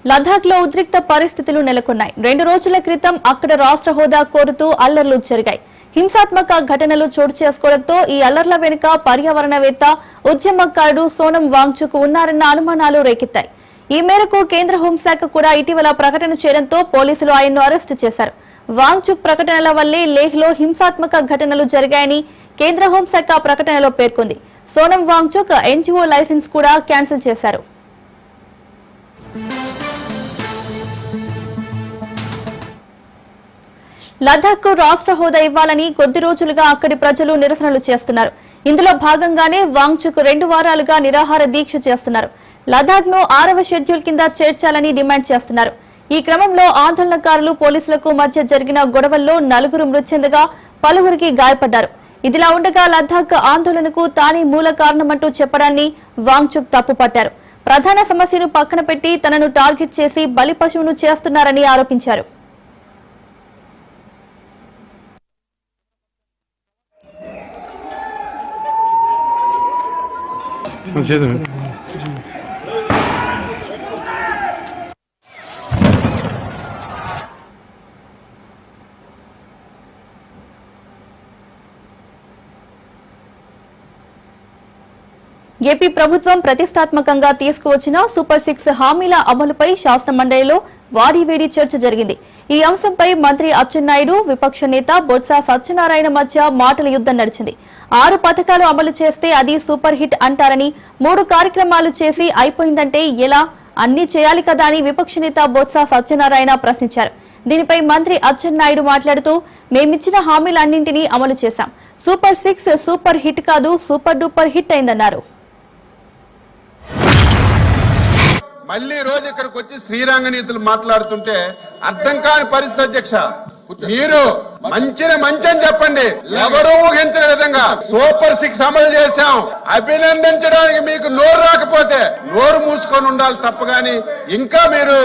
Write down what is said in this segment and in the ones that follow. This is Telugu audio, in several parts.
లద్దాఖ్ లో ఉద్రిక్త పరిస్థితులు నెలకొన్నాయి. 2 రోజుల క్రితం అక్కడ రాష్ట్ర హోదా కోరుతూ అల్లర్లు జరిగాయి. హింసాత్మక ఘటనలు చోటు చేసుకోవడంతో ఈ అల్లర్ల వెనుక పర్యావరణవేత్త ఉద్యమకారుడు సోనం వాంగ్చుక్ ఉన్నారన్న అనుమానాలు రేకెత్తాయి. ఈ మేరకు కేంద్ర హోంశాఖ కూడా ఇటీవల ప్రకటన చేయడంతో పోలీసులు ఆయన్ను అరెస్టు చేశారు. వాంగ్చుక్ ప్రకటనల వల్లే లేహ్ లో హింసాత్మక ఘటనలు జరిగాయని కేంద్ర హోంశాఖ ప్రకటనలో పేర్కొంది. సోనం వాంగ్చుక్ ఎన్జీఓ లైసెన్స్ కూడా క్యాన్సిల్ చేశారు. లద్దాఖ్ కు రాష్ట్ర హోదా ఇవ్వాలని కొద్ది రోజులుగా అక్కడి ప్రజలు నిరసనలు చేస్తున్నారు. ఇందులో భాగంగానే వాంగ్చుక్ 2 వారాలుగా నిరాహార దీక్ష చేస్తున్నారు. లద్దాఖ్ ను 6వ షెడ్యూల్ కింద చేర్చాలని డిమాండ్ చేస్తున్నారు. ఈ క్రమంలో ఆందోళనకారులు పోలీసులకు మధ్య జరిగిన గొడవల్లో 4 మృతి చెందగా పలువురికి గాయపడ్డారు. ఇదిలా ఉండగా లద్దాఖ్ ఆందోళనకు తానే మూల కారణమంటూ చెప్పడాన్ని వాంగ్చుక్ తప్పుపట్టారు. ప్రధాన సమస్యను పక్కన పెట్టి తనను టార్గెట్ చేసి బలి పశువును చేస్తున్నారని ఆరోపించారు. ఏపీ ప్రభుత్వం ప్రతిష్టాత్మకంగా తీసుకువచ్చిన సూపర్ 6 హామీల అమలుపై శాసన మండలిలో వాడివేడి చర్చ జరిగింది. ఈ అంశంపై మంత్రి అచ్చెన్నాయుడు, విపక్ష నేత బొత్స సత్యనారాయణ మధ్య మాటల యుద్ధం నడిచింది. 6 పథకాలు అమలు చేస్తే అది సూపర్ హిట్ అంటారని, 3 కార్యక్రమాలు చేసి అయిపోయిందంటే ఎలా, అన్ని చేయాలి కదా అని విపక్ష నేత బొత్స సత్యనారాయణ ప్రశ్నించారు. దీనిపై మంత్రి అచ్చెన్నాయుడు మాట్లాడుతూ, మేమిచ్చిన హామీలన్నింటినీ అమలు చేశాం. సూపర్ 6 సూపర్ హిట్ కాదు, సూపర్ డూపర్ హిట్ అయిందన్నారు. మళ్ళీ రోజు ఇక్కడికి వచ్చి శ్రీరంగ నీతులు మాట్లాడుతుంటే అర్థం కాని పరిస్థితి అధ్యక్ష. మీరు మంచి చెప్పండి, ఎవరూ ఊహించిన విధంగా సూపర్ 6 అమలు చేశాం. అభినందించడానికి మీకు నోరు రాకపోతే నోరు మూసుకొని ఉండాలి తప్ప గాని ఇంకా మీరు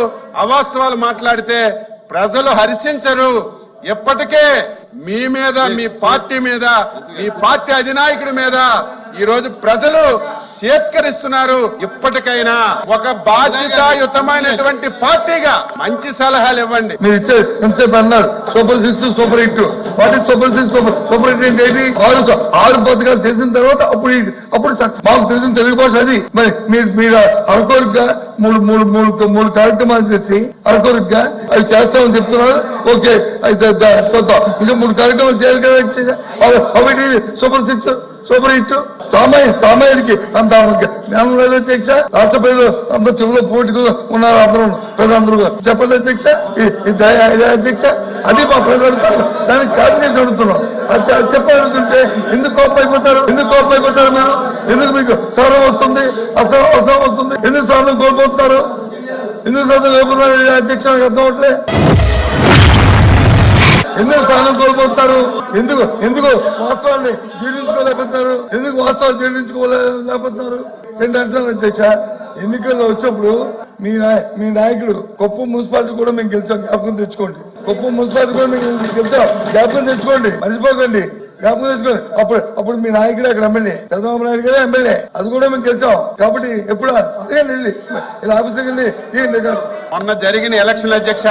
అవాస్తవాలు మాట్లాడితే ప్రజలు హర్షించరు. ఎప్పటికే మీ మీద, మీ పార్టీ మీద, మీ పార్టీ అధినాయకుడి మీద ఈ రోజు ప్రజలు సేత్కరిస్తున్నారు. ఇప్పటికైనా ఒక బాధ్యతాయుతమైనటువంటి పార్టీగా మంచి సలహాలు ఇవ్వండి. మీరు ఇచ్చే ఎంతసేపు అన్నారు సూపర్ 6 సూపర్ హిట్. వాటి సూపర్ 6 సూపర్ హిట్ ఏంటి? 6 పథకాలు చేసిన తర్వాత అప్పుడు సక్సెస్. మాకు తెలిసిన తెలుగు భాష అది. మరి మీరు అనుకోరుగా మూడు కార్యక్రమాలు చేసి అనుకోరుగా అవి చేస్తామని చెప్తున్నారు. ఓకే, అయితే ఇంకా 3 కార్యక్రమాలు చేయాలి కదా. అవి సూపర్ 6 సూపర్ హిట్. సామాన్యుడికి అంత జ్ఞానం లేదు అధ్యక్ష. రాష్ట్ర ప్రజలు అంత చెవులో పోటీగా ఉన్నారు. ప్రజలందరూ చెప్పండి అధ్యక్ష. అధ్యక్ష, అది మా ప్రజలు అడుగుతారు, దానికి క్యాబినెట్ అడుగుతున్నాం. అది చెప్పని అడుగుతుంటే ఎందుకు కోపం అయిపోతారు మీరు? ఎందుకు మీకు సవరం వస్తుంది, అసలు వస్తుంది? ఎందుకు సవరం కోల్పోతున్నారు? అధ్యక్ష నాకు అర్థం అవట్లే. ఎందుకు స్థానం కోల్పోతారు? ఎందుకు వాస్తవాన్ని జీర్ణించుకోలేకపోతున్నారు? వాస్తవాలు జీర్ణించుకోలేకపోతున్నారు ఏంటంటే అధ్యక్ష, ఎన్నికల్లో వచ్చినప్పుడు మీ నాయకుడు కుప్పం మున్సిపాలిటీ కూడా మేము గెలిచాం, జ్ఞాపకం తెచ్చుకోండి. కుప్పం మున్సిపాలిటీ కూడా మేము గెలిచాం, జ్ఞాపకం తెచ్చుకోండి, మర్చిపోకండి, జ్ఞాపకం తెచ్చుకోండి. అప్పుడు మీ నాయకుడు అక్కడ ఎమ్మెల్యే, చంద్రబాబు నాయుడు గారే ఎమ్మెల్యే, అది కూడా మేము గెలిచాం. కాబట్టి ఎప్పుడు అడగండి, ఇలా ఆఫీసర్కి వెళ్ళి తీయండి. మొన్న జరిగిన ఎలక్షన్ అధ్యక్ష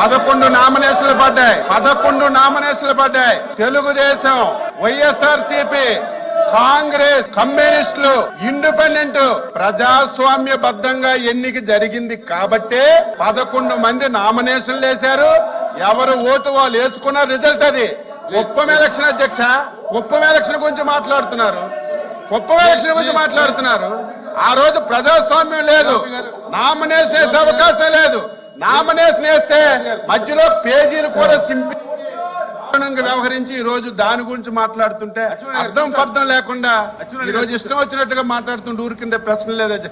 11 నామినేషన్లు పడ్డాయి. తెలుగుదేశం, వైఎస్ఆర్సీపీ, కాంగ్రెస్, కమ్యూనిస్టులు, ఇండిపెండెంట్ ప్రజాస్వామ్యబద్ధంగా ఎన్నిక జరిగింది కాబట్టే 11 మంది నామినేషన్లు వేశారు. ఎవరు ఓటు వాళ్ళు వేసుకున్న రిజల్ట్ అది. కుప్పం ఎలక్షన్ అధ్యక్ష, కుప్పం ఎలక్షన్ గురించి మాట్లాడుతున్నారు. ఆ రోజు ప్రజాస్వామ్యం లేదు, నామినేషన్ వేసే అవకాశం లేదు. నామినేషన్ వేస్తే మధ్యలో పేజీలు కూడా చింపి వ్యవహరించి ఈ రోజు దాని గురించి మాట్లాడుతుంటే అర్థం లేకుండా ఈ రోజు ఇష్టం వచ్చినట్టుగా మాట్లాడుతుంటే ఊరికిందే ప్రశ్న లేదు.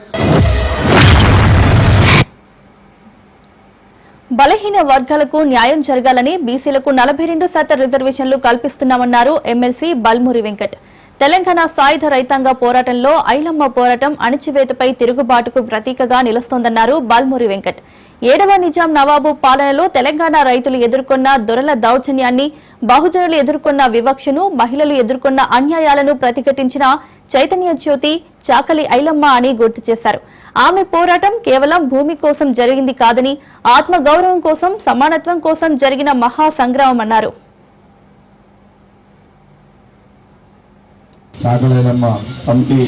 బలహీన వర్గాలకు న్యాయం జరగాలని బీసీలకు 42% రిజర్వేషన్లు కల్పిస్తున్నామన్నారు ఎమ్మెల్సీ బల్మూరి వెంకట్. తెలంగాణ సాయుధ రైతాంగ పోరాటంలో ఐలమ్మ పోరాటం అణచివేతపై తిరుగుబాటుకు ప్రతీకగా నిలుస్తోందన్నారు బల్మూరి వెంకట్. 7వ నిజాం నవాబు పాలనలో తెలంగాణ రైతులు ఎదుర్కొన్న దొరల దౌర్జన్యాన్ని, బహుజనులు ఎదుర్కొన్న వివక్షను, మహిళలు ఎదుర్కొన్న అన్యాయాలను ప్రతిఘటించిన చైతన్య జ్యోతి చాకలి ఐలమ్మ అని గుర్తు చేశారు. ఆమె పోరాటం కేవలం భూమి కోసం జరిగింది కాదని ఆత్మ గౌరవం కోసం, సమానత్వం కోసం జరిగిన మహా సంగ్రామం అన్నారు. చాకలైలమ్మ కమిటీ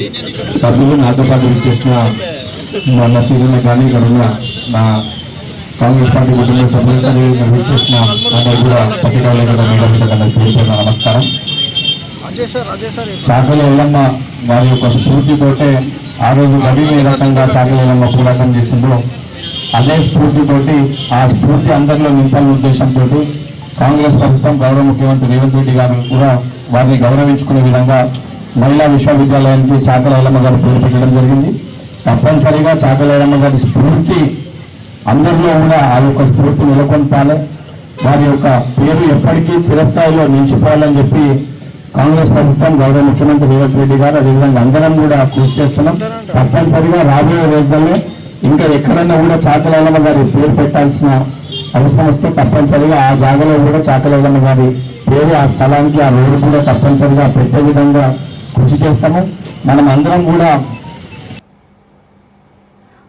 సభ్యులు నాతో పాటు చేసిన మన సీనియర్లు కానీ ఇక్కడ ఉన్న నా కాంగ్రెస్ పార్టీ కుటుంబ సభ్యులు చేసిన కూడా పత్రికా నమస్కారం. చాకలైలమ్మ వారి యొక్క స్ఫూర్తితోటే ఆ రోజు గడిని ఏ రకంగా చాకలైలమ్మ పోరాటం చేసిందో అదే స్ఫూర్తితోటి ఆ స్ఫూర్తి అందరిలో నింపాలనే ఉద్దేశంతో కాంగ్రెస్ ప్రభుత్వం గౌరవ ముఖ్యమంత్రి రేవంత్ రెడ్డి గారు కూడా వారిని గౌరవించుకునే విధంగా మహిళా విశ్వవిద్యాలయానికి చాకలైలమ్మ గారు పేరు పెట్టడం జరిగింది. తప్పనిసరిగా చాకలైలమ్మ గారి స్ఫూర్తి అందరిలో కూడా ఆ యొక్క స్ఫూర్తి నెలకొల్పాలి, వారి యొక్క పేరు ఎప్పటికీ చిరస్థాయిలో నిలిచిపోవాలని చెప్పి కాంగ్రెస్ ప్రభుత్వం గౌరవ ముఖ్యమంత్రి రేవంత్ రెడ్డి గారు అదేవిధంగా అందరం కూడా కృషి చేస్తున్నాం. తప్పనిసరిగా రాబోయే రోజుల్లో ఇంకా ఎక్కడన్నా కూడా చాకలైలమ్మ గారి పేరు పెట్టాల్సిన అవసరం వస్తే తప్పనిసరిగా ఆ జాగాలో కూడా చాకలైలమ్మ గారి పేరు ఆ స్థలానికి ఆ రోడ్డు కూడా తప్పనిసరిగా పెట్టే విధంగా కృషి చేస్తాము. మనం అందరం కూడా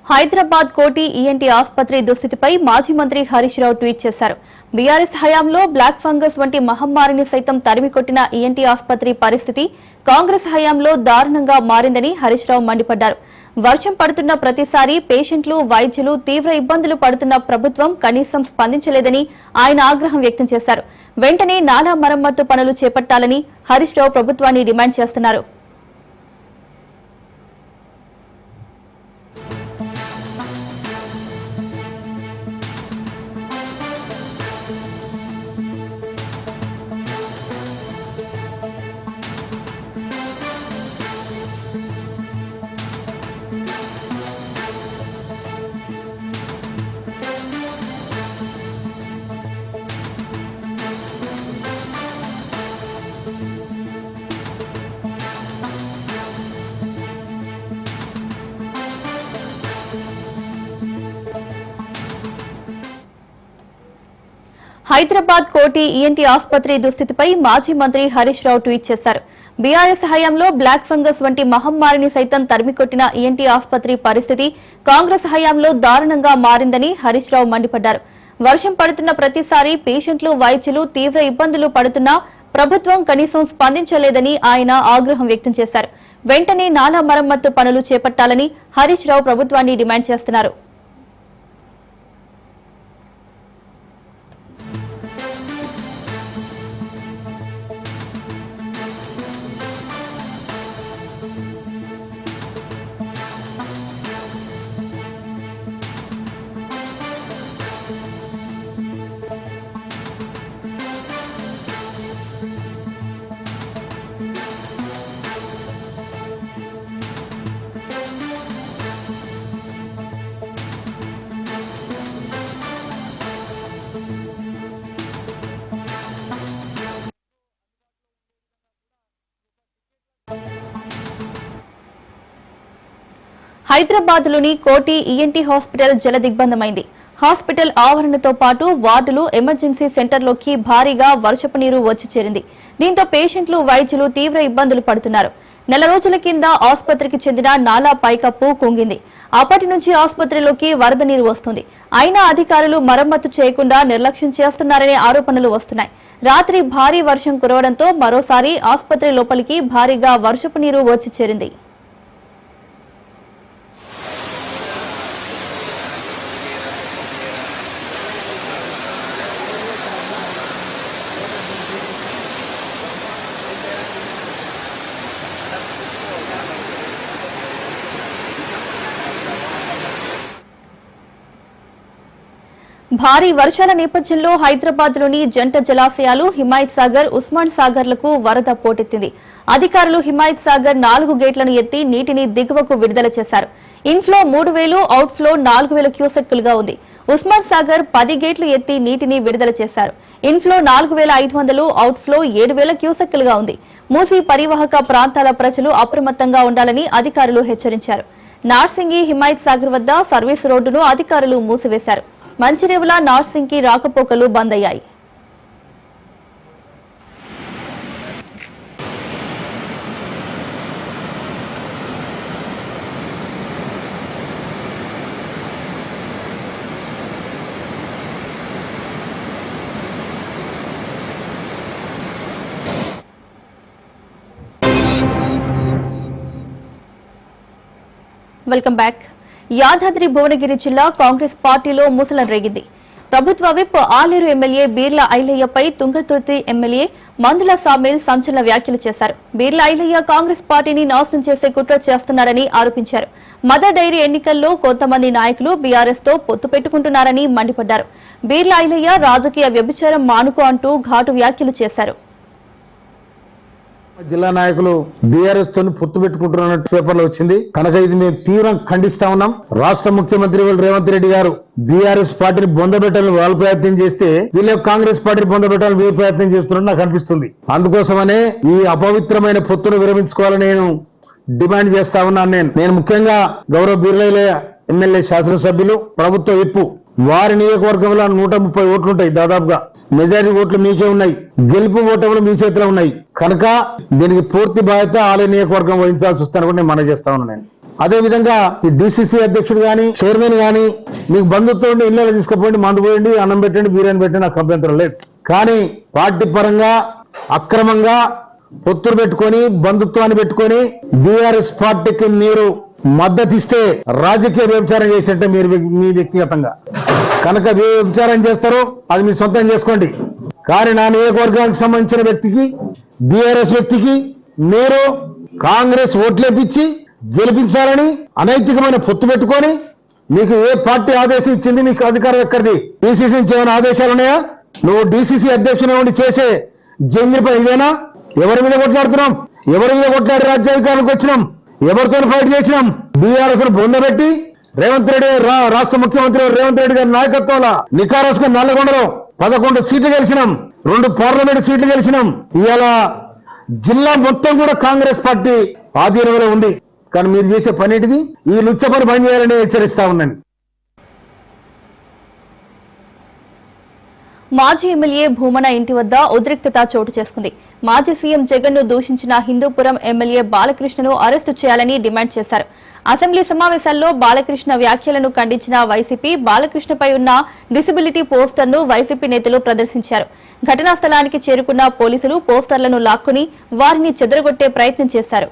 హైదరాబాద్ కోటి ఈఎన్టీ ఆసుపత్రి దుస్థితిపై మాజీ మంత్రి హరీష్ రావు ట్వీట్ చేశారు. బీఆర్ఎస్ హయాంలో బ్లాక్ ఫంగస్ వంటి మహమ్మారిని సైతం తరిమికొట్టిన ఈఎన్టీ ఆసుపత్రి పరిస్థితి కాంగ్రెస్ హయాంలో దారుణంగా మారిందని హరీష్ రావు మండిపడ్డారు. వర్షం పడుతున్న ప్రతిసారి పేషెంట్లు, వైద్యులు తీవ్ర ఇబ్బందులు పడుతున్న ప్రభుత్వం కనీసం స్పందించలేదని ఆయన ఆగ్రహం వ్యక్తం చేశారు. వెంటనే నాలా మరమ్మత్తు పనులు చేపట్టాలని హరీష్ రావు ప్రభుత్వాన్ని డిమాండ్ చేస్తున్నారు. హైదరాబాద్ కోటి ఈఎన్టీ ఆసుపత్రి దుస్థితిపై మాజీ మంత్రి హరీష్ రావు ట్వీట్ చేశారు. బీఆర్ఎస్ హయాంలో బ్లాక్ ఫంగస్ వంటి మహమ్మారిని సైతం తరిమికొట్టిన ఈఎన్టీ ఆసుపత్రి పరిస్థితి కాంగ్రెస్ హయాంలో దారుణంగా మారిందని హరీష్ రావు మండిపడ్డారు. వర్షం పడుతున్న ప్రతిసారి పేషెంట్లు, వైద్యులు తీవ్ర ఇబ్బందులు పడుతున్నా ప్రభుత్వం కనీసం స్పందించలేదని ఆయన ఆగ్రహం వ్యక్తం చేశారు. వెంటనే నాలా మరమ్మత్తు పనులు చేపట్టాలని హరీష్ రావు ప్రభుత్వాన్ని డిమాండ్ చేస్తున్నారు. హైదరాబాద్ లోని కోటి ఈఎన్టీ హాస్పిటల్ జల దిగ్బంధమైంది. హాస్పిటల్ ఆవరణతో పాటు వార్డులు, ఎమర్జెన్సీ సెంటర్లోకి భారీగా వర్షపు నీరు వచ్చి చేరింది. దీంతో పేషెంట్లు, వైద్యులు తీవ్ర ఇబ్బందులు పడుతున్నారు. నెల రోజుల కింద ఆసుపత్రికి చెందిన నాలా పైకప్పు కుంగింది. అప్పటి నుంచి ఆసుపత్రిలోకి వరద నీరు వస్తుంది. అయినా అధికారులు మరమ్మతు చేయకుండా నిర్లక్ష్యం చేస్తున్నారనే ఆరోపణలు వస్తున్నాయి. రాత్రి భారీ వర్షం కురవడంతో మరోసారి ఆసుపత్రి లోపలికి భారీగా వర్షపు నీరు వచ్చి చేరింది. భారీ వర్షాల నేపథ్యంలో హైదరాబాద్ లోని జంట జలాశయాలు హిమాయత్ సాగర్, ఉస్మాన్ సాగర్లకు వరద పోటెత్తింది. అధికారులు హిమాయత్ సాగర్ 4 గేట్లను ఎత్తి నీటిని దిగువకు విడుదల చేశారు. ఇన్ఫ్లో 3000, అవుట్ఫ్లో 4000 క్యూసెక్కులుగా ఉంది. ఉస్మాన్ సాగర్ 10 గేట్లు ఎత్తి నీటిని విడుదల చేశారు. ఇన్ఫ్లో 4500, అవుట్ఫ్లో 7000 క్యూసెక్కులుగా ఉంది. మూసీ పరివాహక ప్రాంతాల ప్రజలు అప్రమత్తంగా ఉండాలని అధికారులు హెచ్చరించారు. నార్సింగి హిమాయత్ సాగర్ వద్ద సర్వీస్ రోడ్డును అధికారులు మూసివేశారు. మంచిరేవుల, నార్సింగ్కి రాకపోకలు బంద్ అయ్యాయి. Welcome back. యాదాద్రి భువనగిరి జిల్లా కాంగ్రెస్ పార్టీలో ముసలం రేగింది. ప్రభుత్వ విప్ ఆలేరు ఎమ్మెల్యే బీర్ల ఐలయ్యపై తుంగతుర్తి ఎమ్మెల్యే మందుల సామీల్ సంచలన వ్యాఖ్యలు చేశారు. బీర్ల ఐలయ్య కాంగ్రెస్ పార్టీని నాశనం చేసే కుట్ర చేస్తున్నారని ఆరోపించారు. మదర్ డైరీ ఎన్నికల్లో కొంతమంది నాయకులు బీఆర్ఎస్ తో పొత్తు పెట్టుకుంటున్నారని మండిపడ్డారు. బీర్ల ఐలయ్య రాజకీయ వ్యభిచారం మానుకో అంటూ ఘాటు వ్యాఖ్యలు చేశారు. జిల్లా నాయకులు బీఆర్ఎస్ తో పొత్తు పెట్టుకుంటున్న పేపర్లో వచ్చింది కనుక ఇది మేము తీవ్రంగా ఖండిస్తా ఉన్నాం. రాష్ట్ర ముఖ్యమంత్రి రేవంత్ రెడ్డి గారు బీఆర్ఎస్ పార్టీని బొందబెట్టాలని వాళ్ళు ప్రయత్నం చేస్తే వీళ్ళు కాంగ్రెస్ పార్టీని బొందబెట్టాలని వీళ్ళు ప్రయత్నం చేస్తున్నట్టు నాకు అనిపిస్తుంది. అందుకోసమనే ఈ అపవిత్రమైన పొత్తును విరమించుకోవాలని నేను డిమాండ్ చేస్తా ఉన్నాను. నేను ముఖ్యంగా గౌరవ బీర్ల ఎమ్మెల్యే శాసనసభ్యులు ప్రభుత్వ విప్పు వారి నియోజకవర్గంలో 130 ఓట్లుంటాయి. దాదాపుగా మెజారిటీ ఓట్లు మీకే ఉన్నాయి, గెలుపు ఓటములు మీ చేతిలో ఉన్నాయి. కనుక దీనికి పూర్తి బాధ్యత ఆలయ నియోజకవర్గం వహించాల్సి వస్తాను కూడా నేను మనవి చేస్తా ఉన్నాను. నేను అదే విధంగా ఈ డిసిసి అధ్యక్షుడు గాని చైర్మన్ గాని మీకు బంధుత్వం ఇళ్ళలో తీసుకుపోండి, మందు పోయండి, అన్నం పెట్టండి, బిర్యానీ పెట్టండి, నాకు అభ్యంతరం లేదు. కానీ పార్టీ పరంగా అక్రమంగా పొత్తులు పెట్టుకొని బంధుత్వాన్ని పెట్టుకొని బీఆర్ఎస్ పార్టీకి మీరు మద్దతు ఇస్తే రాజకీయ వ్యభిచారం చేసినట్టే మీరు మీ వ్యక్తిగతంగా. కనుక వ్యభిచారం చేస్తారో అది మీ సొంతం చేసుకోండి. కానీ నా నియోజకవర్గానికి సంబంధించిన వ్యక్తికి బీఆర్ఎస్ వ్యక్తికి మీరు కాంగ్రెస్ ఓట్లేపించి గెలిపించాలని అనైతికమైన పొత్తు పెట్టుకొని మీకు ఏ పార్టీ ఆదేశం ఇచ్చింది? మీకు అధికారం ఎక్కడిది? డీసీసీ నుంచి ఏమైనా ఆదేశాలు ఉన్నాయా? నువ్వు డీసీసీ అధ్యక్షుని ఉండి చేసే జంగిరిపై ఇదేనా? ఎవరి మీద కొట్లాడుతున్నాం? ఎవరి మీద కొట్లాడి రాజ్యాధికారానికి వచ్చినాం? ఎవరితో ఫైట్ చేసినాం? బీఆర్ఎస్ బొందబెట్టి రేవంత్ రెడ్డి రాష్ట్ర ముఖ్యమంత్రి రేవంత్ రెడ్డి గారి నాయకత్వంలో నికారస్గా నల్లగొండలో 11 సీట్లు గెలిచినాం, 2 పార్లమెంట్ సీట్లు గెలిచినాం. ఇవాళ జిల్లా మొత్తం కూడా కాంగ్రెస్ పార్టీ ఆధీనంలో ఉంది. కానీ మీరు చేసే పనిటిది ఈ లుచ్చ పని బంద్ చేయాలని హెచ్చరిస్తా ఉన్నాను. మాజీ ఎమ్మెల్యే భూమన ఇంటి వద్ద ఉద్రిక్తత చోటు చేసుకుంది. మాజీ సీఎం జగన్ ను దూషించిన హిందూపురం ఎమ్మెల్యే బాలకృష్ణను అరెస్టు చేయాలని డిమాండ్ చేశారు. అసెంబ్లీ సమావేశాల్లో బాలకృష్ణ వ్యాఖ్యలను ఖండించిన వైసీపీ బాలకృష్ణపై ఉన్న డిసబిలిటీ పోస్టర్ను వైసీపీ నేతలు ప్రదర్శించారు. ఘటనా స్థలానికి చేరుకున్న పోలీసులు పోస్టర్లను లాక్కుని వారిని చెదరగొట్టే ప్రయత్నం చేశారు.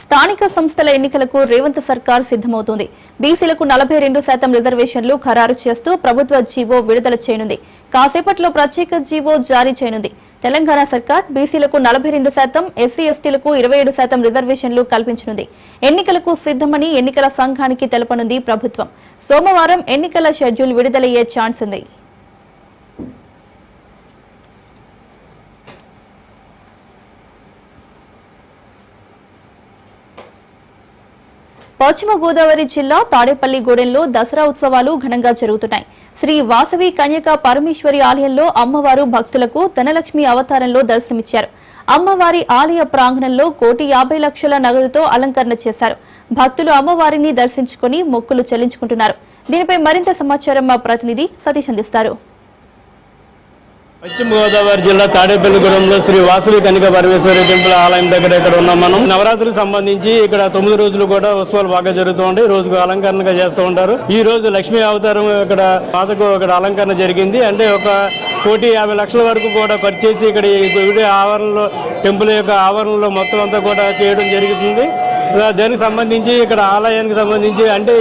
స్థానిక సంస్థల ఎన్నికలకు రేవంత్ సర్కార్ సిద్దమవుతోంది. బీసీలకు 42% రిజర్వేషన్లు ఖరారు చేస్తూ ప్రభుత్వ జీవో విడుదల చేయనుంది. కాసేపట్లో ప్రత్యేక జీవో జారీ చేయనుంది. తెలంగాణ సర్కార్ బీసీలకు 42%, ఎస్సీ ఎస్టీలకు 27% రిజర్వేషన్లు కల్పించనుంది. ఎన్నికలకు సిద్దమని ఎన్నికల సంఘానికి తెలపనుంది ప్రభుత్వం. సోమవారం ఎన్నికల షెడ్యూల్ విడుదలయ్యే ఛాన్స్ ఉంది. పశ్చిమ గోదావరి జిల్లా తాడేపల్లిగూడెంలో దసరా ఉత్సవాలు ఘనంగా జరుగుతున్నాయి. శ్రీ వాసవి కన్యకా పరమేశ్వరి ఆలయంలో అమ్మవారు భక్తులకు ధనలక్ష్మి అవతారంలో దర్శనమిచ్చారు. అమ్మవారి ఆలయ ప్రాంగణంలో 1,50,00,000 నగదుతో అలంకరణ చేశారు. భక్తులు అమ్మవారిని దర్శించుకుని మొక్కులు చెల్లించుకుంటున్నారు. దీనిపై మరింత సమాచారం మా ప్రతినిధి సతీష్ అందిస్తారు. పశ్చిమ గోదావరి జిల్లా తాడేపల్లిగూడెంలో శ్రీ వాసవి కన్యకా పరమేశ్వరి టెంపుల్ ఆలయం దగ్గర ఇక్కడ ఉన్నాం మనం. నవరాత్రికి సంబంధించి ఇక్కడ 9 రోజులు కూడా ఉత్సవాలు బాగా జరుగుతూ ఉంటాయి. రోజుకు అలంకరణగా చేస్తూ ఉంటారు. ఈ రోజు లక్ష్మీ అవతారం ఇక్కడ మాతకు ఇక్కడ అలంకరణ జరిగింది. అంటే 1,50,00,000 వరకు కూడా ఖర్చు చేసి ఇక్కడ ఈ గుడి ఆవరణలో టెంపుల్ యొక్క ఆవరణలో మొత్తం అంతా కూడా చేయడం జరుగుతుంది. దానికి సంబంధించి ఇక్కడ ఆలయానికి సంబంధించి అంటే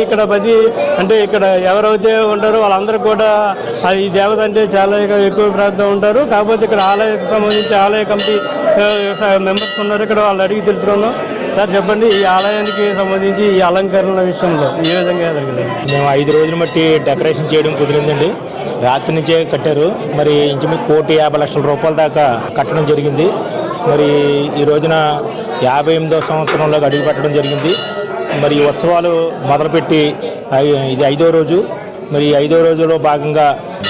ఇక్కడ ఎవరైతే ఉంటారో వాళ్ళందరూ కూడా ఈ దేవత అంటే చాలా ఎక్కువ ప్రాంతం ఉంటారు. కాకపోతే ఇక్కడ ఆలయానికి సంబంధించి ఆలయ కమిటీ మెంబర్స్ ఉన్నారు. ఇక్కడ వాళ్ళు అడిగి తెలుసుకున్నాం. సార్ చెప్పండి, ఈ ఆలయానికి సంబంధించి ఈ అలంకరణ విషయంలో ఏ విధంగా జరిగింది? మేము 5 రోజులు బట్టి డెకరేషన్ చేయడం కుదిరిందండి. రాత్రి నుంచే కట్టారు. మరి ఇంచుమించు 1,50,00,000 రూపాయల దాకా కట్టడం జరిగింది. మరి ఈ రోజున 58వ సంవత్సరంలో అడుగు పెట్టడం జరిగింది. మరి ఈ ఉత్సవాలు మొదలుపెట్టి ఇది 5వ రోజు. మరి 5వ రోజులో భాగంగా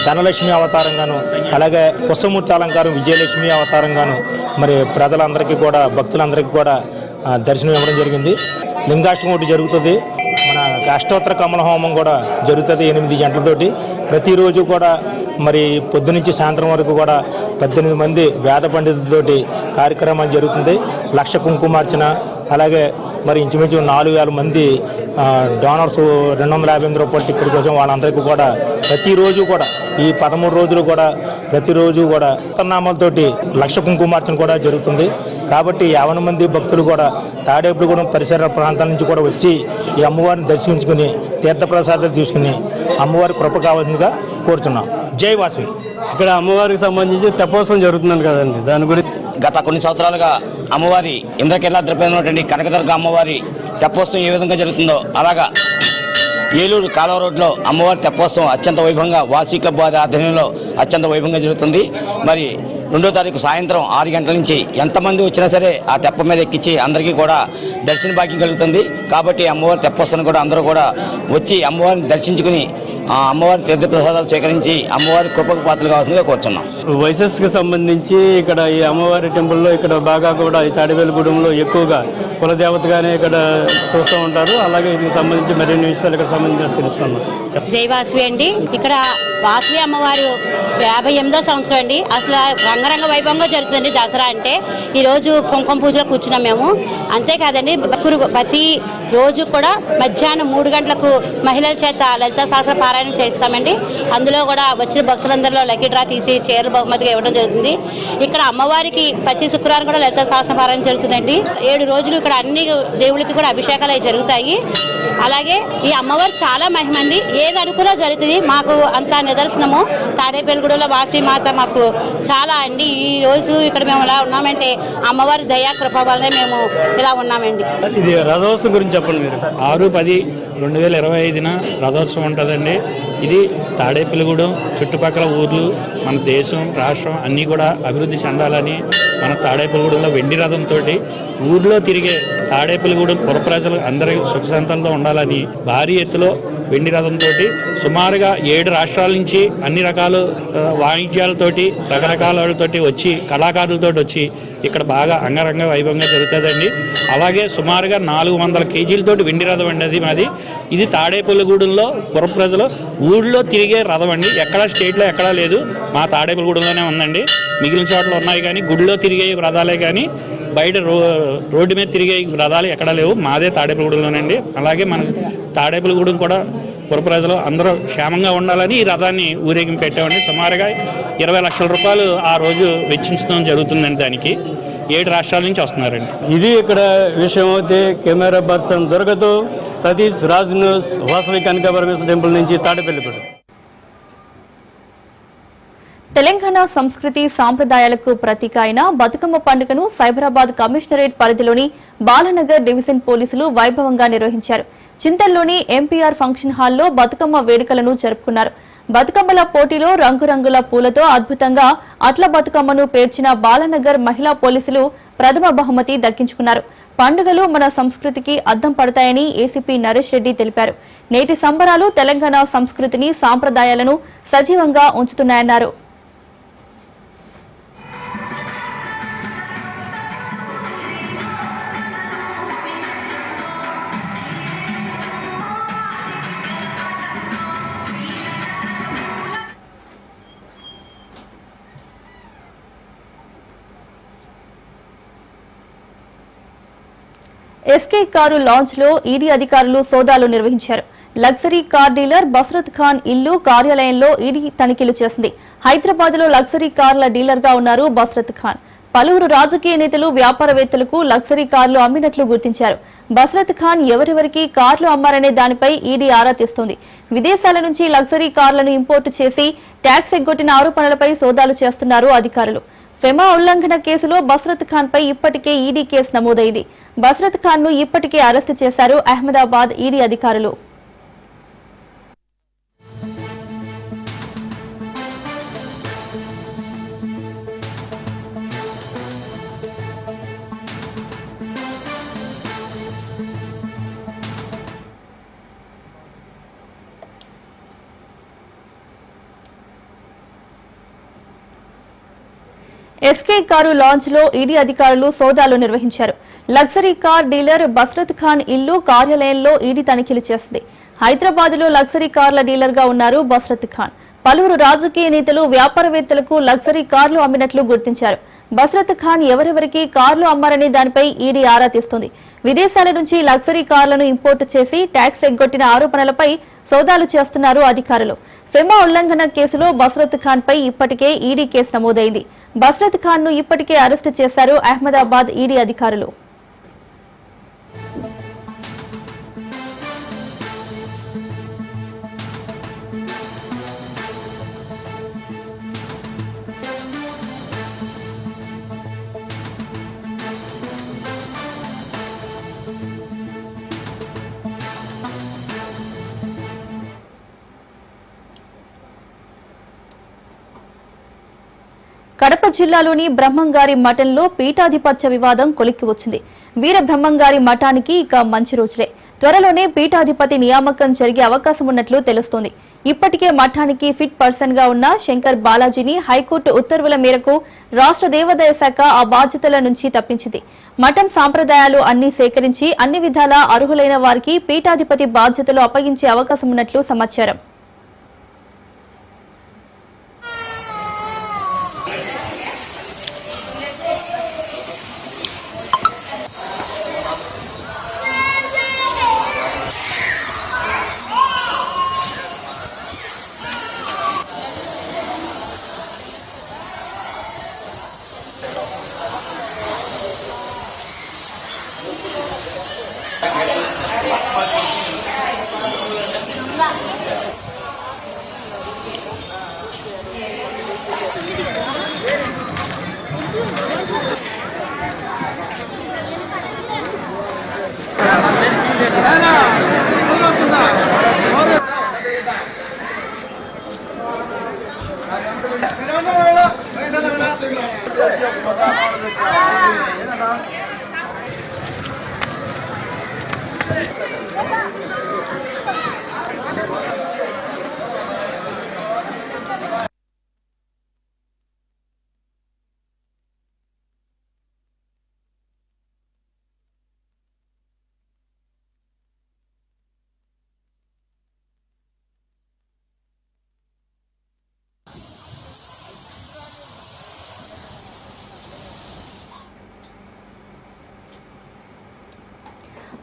ధనలక్ష్మి అవతారంగాను, అలాగే పుష్పమూర్తి అలంకారం విజయలక్ష్మి అవతారంగాను మరి ప్రజలందరికీ కూడా భక్తులందరికీ కూడా దర్శనం ఇవ్వడం జరిగింది. లింగాష్టమి ఒకటి జరుగుతుంది. మన అష్టోత్తర కమల హోమం కూడా జరుగుతుంది 8 గంటలతోటి. ప్రతిరోజు కూడా మరి పొద్దునుంచి సాయంత్రం వరకు కూడా 18 మంది వేద పండితులతోటి కార్యక్రమం జరుగుతుంది. 1,00,000 కుంకుమార్చన, అలాగే మరి ఇంచుమించు 4,000 మంది డోనర్స్ 258 రూపాయల టికెట్ కోసం వాళ్ళందరికీ కూడా ప్రతిరోజు కూడా ఈ 13 రోజులు కూడా ప్రతిరోజు కూడా నామాలతోటి 1,00,000 కుంకుమార్చన కూడా జరుగుతుంది. కాబట్టి 50 మంది భక్తులు కూడా తాడేపల్లిగూడెం పరిసర ప్రాంతాల నుంచి కూడా వచ్చి ఈ అమ్మవారిని దర్శించుకుని తీర్థప్రసాదాలు తీసుకుని అమ్మవారి కృప కావాల్సిందిగా కోరుతున్నాం. జై వాసవి. ఇక్కడ అమ్మవారికి సంబంధించి తెప్పోత్సవం జరుగుతుంది కదండి, దాని గురించి గత కొన్ని సంవత్సరాలుగా అమ్మవారి ఇంద్రకీలాద్రిపైనటువంటి కనకదుర్గ అమ్మవారి తెప్పోత్సవం ఏ విధంగా జరుగుతుందో అలాగా ఏలూరు కాలువ రోడ్లో అమ్మవారి తెప్పోత్సవం అత్యంత వైభవంగా వాసీ క్లబ్ వారి ఆధ్వర్యంలో అత్యంత వైభవంగా జరుగుతుంది. మరి 2వ తారీఖు సాయంత్రం 6 గంటల నుంచి ఎంతమంది వచ్చినా సరే ఆ తెప్ప మీద ఎక్కించి అందరికీ కూడా దర్శన భాగ్యం కలుగుతుంది. కాబట్టి అమ్మవారి తెప్పోత్సవం కూడా అందరూ కూడా వచ్చి అమ్మవారిని దర్శించుకుని అమ్మవారి తీర్థప్రసాదాలు స్వీకరించి అమ్మవారి కృపకు పాత్రలు కావాల్సిందిగా కోరుతున్నాం. వైసెస్కి సంబంధించి ఇక్కడ ఈ అమ్మవారి టెంపుల్లో ఇక్కడ బాగా కూడా ఈ తాడేపల్లిగూడెంలో ఎక్కువగా కులదేవతగానే ఇక్కడ చూస్తూ ఉంటారు. అలాగే దీనికి సంబంధించి మరిన్ని విషయాలు ఇక్కడ సంబంధించి తెలుసుకున్నాం. జై వాసవి అండి. ఇక్కడ వాసవి అమ్మవారు 58వ సంవత్సరం అండి. అసలు రంగరంగ వైభవంగా జరుగుతుంది దసరా అంటే. ఈరోజు కుంకుమ పూజలో కూర్చున్నాం మేము. అంతేకాదండి, ప్రతి రోజు కూడా మధ్యాహ్నం 3 గంటలకు మహిళల చేత లలితా సహస్ర పారాయణం చేస్తామండి. అందులో కూడా వచ్చిన భక్తులందరిలో లక్కీ డ్రా తీసి చీరలు బహుమతిగా ఇవ్వడం జరుగుతుంది. ఇక్కడ అమ్మవారికి ప్రతి శుక్రవారం కూడా లలితా సహస్ర పారాయణం జరుగుతుందండి. 7 రోజులు ఇక్కడ అన్ని దేవుళ్ళకి కూడా అభిషేకాలు అవి జరుగుతాయి. అలాగే ఈ అమ్మవారు చాలా మహిమంది. ఏది అనుకున్నా జరుగుతుంది. మాకు అంత నిదర్శనము తాడేపల్లిగూడెంలో వాసవి మాత మాకు చాలా అండి. ఈ రోజు ఇక్కడ మేము ఇలా ఉన్నామంటే అమ్మవారి దయా కృప వల్లనే మేము ఇలా ఉన్నామండి. ఇది రథోత్సవం గురించి చెప్పండి మీరు. 6/10/2025 రథోత్సవం ఉంటుందండి. ఇది తాడేపల్లిగూడెం చుట్టుపక్కల ఊర్లు, మన దేశం, రాష్ట్రం అన్నీ కూడా అభివృద్ధి చెందాలని మన తాడేపల్లిగూడెంలో వెండి రథంతో ఊర్లో తిరిగే తాడేపల్లిగూడెం పుర ప్రజలు అందరి సుఖశాంతంతో ఉండాలని భారీ ఎత్తులో వెండి రథంతో సుమారుగా 7 రాష్ట్రాల నుంచి అన్ని రకాల వాయిద్యాలతోటి రకరకాలతోటి వచ్చి కళాకారులతో వచ్చి ఇక్కడ బాగా అంగరంగ వైభవంగా జరుగుతుందండి. అలాగే సుమారుగా 400 కేజీలతోటి వెండి రథం అండి అది మాది. ఇది తాడేపల్లిగూడెంలో పుర ప్రజలు ఊళ్ళో తిరిగే రథం అండి. ఎక్కడా స్టేట్లో ఎక్కడా లేదు, మా తాడేపల్లిగూడెంలోనే ఉందండి. మిగిలిన చోట్ల ఉన్నాయి కానీ గుడిలో తిరిగే రథాలే కానీ బయట రోడ్డు మీద తిరిగే రథాలు ఎక్కడా లేవు. మాదే తాడేపల్లిగూడెంలోనండి. అలాగే మన తాడేపల్లిగూడెం కూడా పుర ప్రజలు అందరూ క్షేమంగా ఉండాలని ఈ రథాన్ని ఊరేగింపు పెట్టామండి. సుమారుగా 20 లక్షల రూపాయలు ఆ రోజు వెచ్చించడం జరుగుతుందండి. దానికి 7 రాష్ట్రాల నుంచి వస్తున్నారండి. ఇది ఇక్కడ విషయం అయితే కెమెరా పర్సన్ జరగదు సతీష్, రాజ్ న్యూస్, వాసవి కనక పరమేశ్వర టెంపుల్ నుంచి తాడేపల్లిగూడెం. తెలంగాణ సంస్కృతి సాంప్రదాయాలకు ప్రతీక అయిన బతుకమ్మ పండుగను సైబరాబాద్ కమిషనరేట్ పరిధిలోని బాలనగర్ డివిజన్ పోలీసులు వైభవంగా నిర్వహించారు. చింతల్లోని ఎంపీఆర్ ఫంక్షన్ హాల్లో బతుకమ్మ వేడుకలను జరుపుకున్నారు. బతుకమ్మల పోటీలో రంగురంగుల పూలతో అద్భుతంగా అట్ల బతుకమ్మను పేర్చిన బాలనగర్ మహిళా పోలీసులు ప్రథమ బహుమతి దక్కించుకున్నారు. పండుగలు మన సంస్కృతికి అద్దం పడతాయని ఏసీపీ నరేష్ రెడ్డి తెలిపారు. నేటి సంబరాలు తెలంగాణ సంస్కృతిని సాంప్రదాయాలను సజీవంగా ఉంచుతున్నాయన్నారు. ఎస్కే కారు లాంచ్ లో ఈడీ అధికారులు సోదాలు నిర్వహించారు. లగ్జరీ కార్ డీలర్ బస్రత్ ఖాన్ ఇల్లు, కార్యాలయంలో ఈడీ తనిఖీలు చేసింది. హైదరాబాద్ లో లగ్జరీ కార్ల డీలర్ గా ఉన్నారు బస్రత్ ఖాన్. పలువురు రాజకీయ నేతలు, వ్యాపారవేత్తలకు లగ్జరీ కార్లు అమ్మినట్లు గుర్తించారు. బస్రత్ ఖాన్ ఎవరెవరికి కార్లు అమ్మారనే దానిపై ఈడీ ఆరా తీస్తోంది. విదేశాల నుంచి లగ్జరీ కార్లను ఇంపోర్టు చేసి ట్యాక్స్ ఎగ్గొట్టిన ఆరోపణలపై సోదాలు చేస్తున్నారు అధికారులు. ఫెమా ఉల్లంఘన కేసులో బస్రత్ ఖాన్ పై ఇప్పటికే ఈడీ కేసు నమోదైంది. బస్రత్ ఖాన్ ను ఇప్పటికే అరెస్టు చేశారు అహ్మదాబాద్ ఈడీ అధికారులు. ఎస్కే కారు లాంచ్ లో ఈడీ అధికారులు సోదాలు నిర్వహించారు. లగ్జరీ కార్ డీలర్ బస్రత్ ఖాన్ ఇల్లు, కార్యాలయంలో ఈడీ తనిఖీలు చేసింది. హైదరాబాద్ లో లగ్జరీ కార్ల డీలర్ గా ఉన్నారు బస్రత్ ఖాన్. పలువురు రాజకీయ నేతలు వ్యాపారవేత్తలకు లగ్జరీ కార్లు అమ్మినట్లు గుర్తించారు. బస్రత్ ఖాన్ ఎవరెవరికి కార్లు అమ్మారనే దానిపై ఈడీ ఆరా తీస్తోంది. విదేశాల నుంచి లగ్జరీ కార్లను ఇంపోర్టు చేసి ట్యాక్స్ ఎగ్గొట్టిన ఆరోపణలపై సోదాలు చేస్తున్నారు అధికారులు. ఫెమా ఉల్లంఘన కేసులో బస్రత్ ఖాన్ పై ఇప్పటికే ఈడీ కేసు నమోదైంది. బస్రత్ ఖాన్ ను ఇప్పటికే అరెస్టు చేశారు అహ్మదాబాద్ ఈడీ అధికారులు. కడప జిల్లాలోని బ్రహ్మంగారి మఠంలో పీఠాధిపత్య వివాదం కొలిక్కి వచ్చింది. వీర బ్రహ్మంగారి మఠానికి ఇక మంచి రోజులే. త్వరలోనే పీఠాధిపతి నియామకం జరిగే అవకాశం ఉన్నట్లు తెలుస్తోంది. ఇప్పటికే మఠానికి ఫిట్ పర్సన్ గా ఉన్న శంకర్ బాలాజీని హైకోర్టు ఉత్తర్వుల మేరకు రాష్ట్ర దేవాదాయ శాఖ ఆ బాధ్యతల నుంచి తప్పించింది. మఠం సాంప్రదాయాలు అన్ని సేకరించి అన్ని విధాలా అర్హులైన వారికి పీఠాధిపతి బాధ్యతలు అప్పగించే అవకాశం ఉన్నట్లు సమాచారం.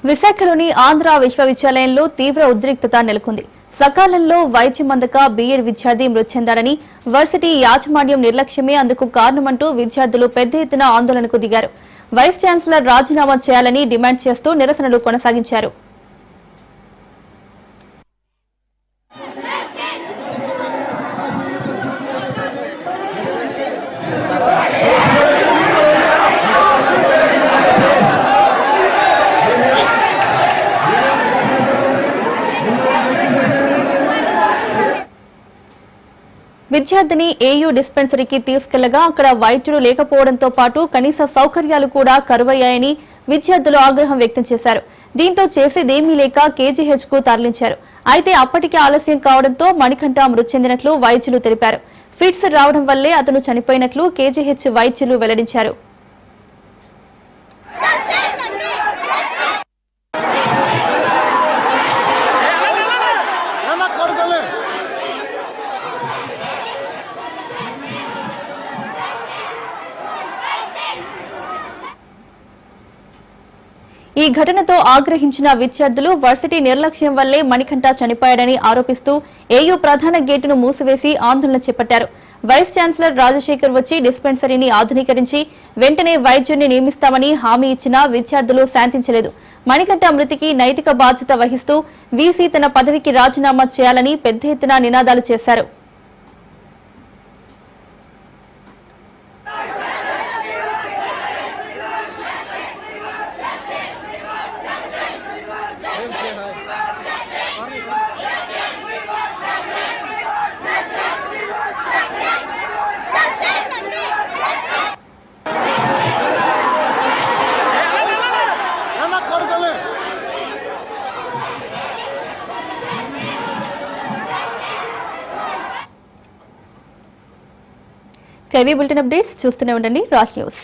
విశాఖలోని ఆంధ్ర విశ్వవిద్యాలయంలో తీవ్ర ఉద్రిక్తత నెలకొంది. సకాలంలో వైద్యం అందక బీఎడ్ విద్యార్థి మృతి చెందాడని, వర్సిటీ యాజమాన్యం నిర్లక్ష్యమే అందుకు కారణమంటూ విద్యార్థులు పెద్ద ఎత్తున ఆందోళనకు దిగారు. వైస్ ఛాన్సలర్ రాజీనామా చేయాలని డిమాండ్ చేస్తూ నిరసనలు కొనసాగించారు. విద్యార్థిని ఏయూ డిస్పెన్సరీకి తీసుకెళ్లగా అక్కడ వైద్యులు లేకపోవడంతో పాటు కనీస సౌకర్యాలు కూడా కరువయ్యాయని విద్యార్థులు ఆగ్రహం వ్యక్తం చేశారు. దీంతో చేసేదేమీ లేక కేజీహెచ్ కు తరలించారు. అయితే అప్పటికే ఆలస్యం కావడంతో మణికంఠ మృతి చెందినట్లు వైద్యులు తెలిపారు. ఫిట్స్ రావడం వల్లే అతను చనిపోయినట్లు కేజీహెచ్ వైద్యులు వెల్లడించారు. ఈ ఘటనతో ఆగ్రహించిన విద్యార్థులు వర్సిటీ నిర్లక్ష్యం వల్లే మణికంఠ చనిపోయాడని ఆరోపిస్తూ ఏయూ ప్రధాన గేటును మూసివేసి ఆందోళన చేపట్టారు. వైస్ ఛాన్సలర్ రాజశేఖర్ వచ్చి డిస్పెన్సరీని ఆధునీకరించి వెంటనే వైద్యుడిని నియమిస్తామని హామీ ఇచ్చినా విద్యార్థులు శాంతించలేదు. మణికంఠ మృతికి నైతిక బాధ్యత వహిస్తూ వీసీ తన పదవికి రాజీనామా చేయాలని పెద్ద ఎత్తున నినాదాలు చేశారు. కేవీ బులెటిన్ అప్డేట్స్ చూస్తూనే ఉండండి రాజ్ న్యూస్.